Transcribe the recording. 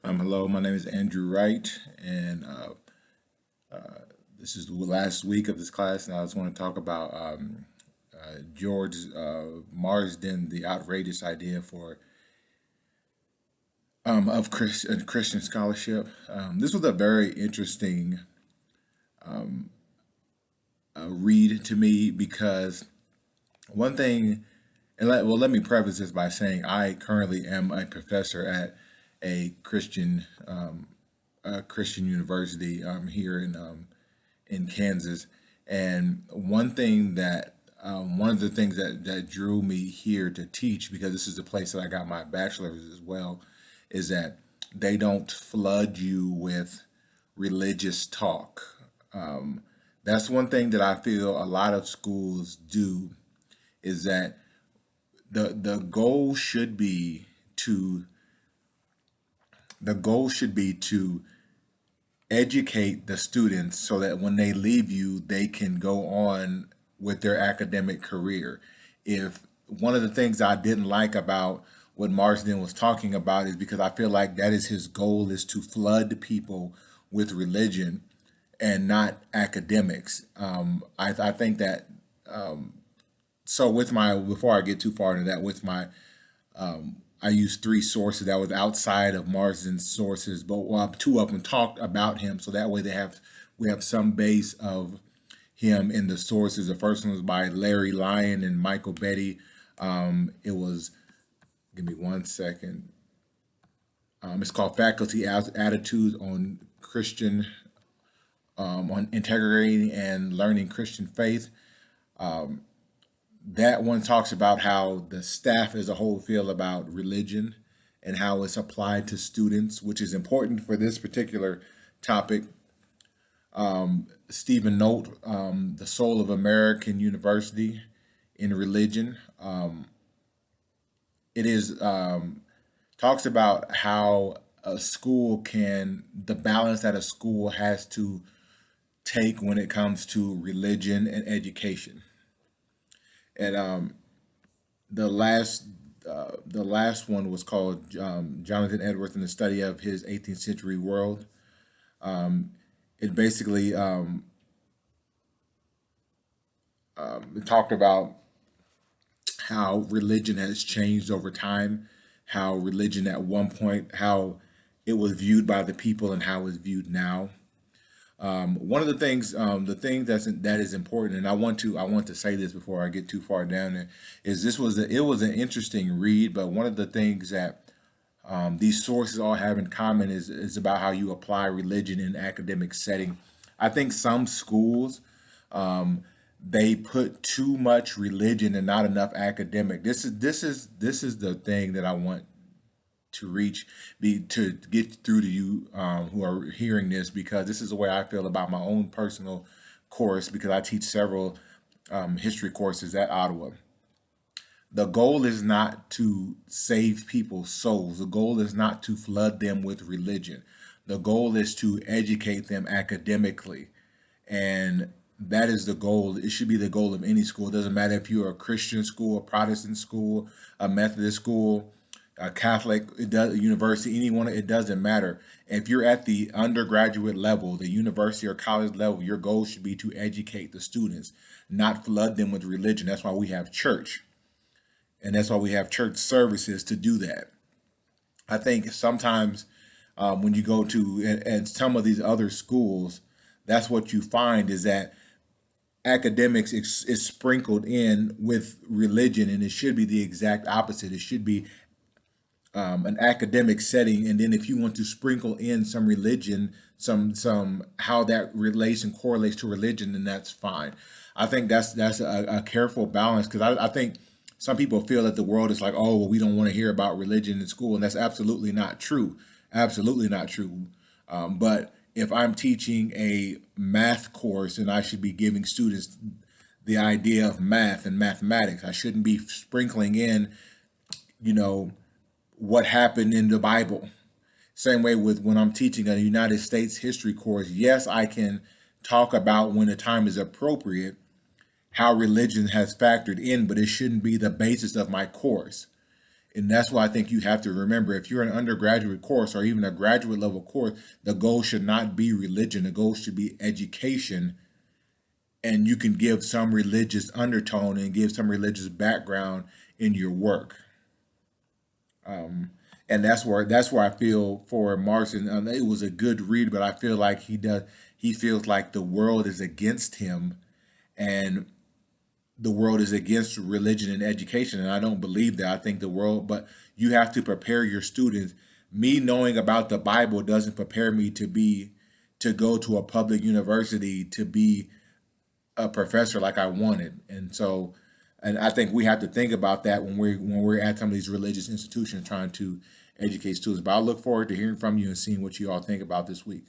Hello, my name is Andrew Wright, and this is the last week of this class, and I just want to talk about George Marsden, the outrageous idea for of Christian scholarship. This was a very interesting read to me because one thing, let me preface this by saying I currently am a professor at a Christian university here in Kansas. And one of the things that drew me here to teach, because this is the place that I got my bachelor's as well, is that they don't flood you with religious talk. That's one thing that I feel a lot of schools do, is that the goal should be to educate the students so that when they leave you, they can go on with their academic career. If one of the things I didn't like about what Marsden was talking about is because I feel like that is his goal, is to flood people with religion and not academics. I think that so with my before I get too far into that, with my I used three sources that was outside of Marsden's sources, but two of them talked about him, so that way we have some base of him in the sources. The first one was by Larry Lyon and Michael Betty. It was, give me one second. It's called Faculty Attitudes on Christian, on Integrating and Learning Christian Faith. That one talks about how the staff as a whole feel about religion and how it's applied to students, which is important for this particular topic. Stephen Nolt, The Soul of American University in Religion. It is talks about how the balance that a school has to take when it comes to religion and education. And the last the last one was called Jonathan Edwards and the Study of His 18th Century World. It basically it talked about how religion has changed over time, how religion at one point, how it was viewed by the people and how it's viewed now. One of the thing that is important, and I want to say this before I get too far down there, is it was an interesting read, but one of the things that these sources all have in common is about how you apply religion in academic setting. I think some schools they put too much religion and not enough academic. This is the thing that I want to reach be to get through to you who are hearing this, because this is the way I feel about my own personal course, because I teach several history courses at Ottawa. The goal is not to save people's souls. The goal is not to flood them with religion. The goal is to educate them academically. And that is the goal. It should be the goal of any school. It doesn't matter if you're a Christian school, a Protestant school, a Methodist school, a Catholic, university, anyone, it doesn't matter. If you're at the undergraduate level, the university or college level, your goal should be to educate the students, not flood them with religion. That's why we have church. And that's why we have church services to do that. I think sometimes when you go to and some of these other schools, that's what you find is that academics is sprinkled in with religion, and it should be the exact opposite. It should be an academic setting, and then if you want to sprinkle in some religion, some how that relates and correlates to religion, then that's fine. I think that's a careful balance, because I think some people feel that the world is like, oh, well, we don't want to hear about religion in school, and that's absolutely not true. Absolutely not true. But if I'm teaching a math course and I should be giving students the idea of math and mathematics, I shouldn't be sprinkling in, you know, what happened in the Bible. Same way with when I'm teaching a United States history course. Yes, I can talk about when the time is appropriate, how religion has factored in, but it shouldn't be the basis of my course. And that's why I think you have to remember, if you're an undergraduate course or even a graduate level course, the goal should not be religion. The goal should be education. And you can give some religious undertone and give some religious background in your work. And that's where I feel for Martin. It was a good read, but I feel like he feels like the world is against him, and the world is against religion and education. And I don't believe that. I think the world, but you have to prepare your students. Me knowing about the Bible doesn't prepare me to go to a public university to be a professor like I wanted. And I think we have to think about that when we're at some of these religious institutions trying to educate students. But I look forward to hearing from you and seeing what you all think about this week.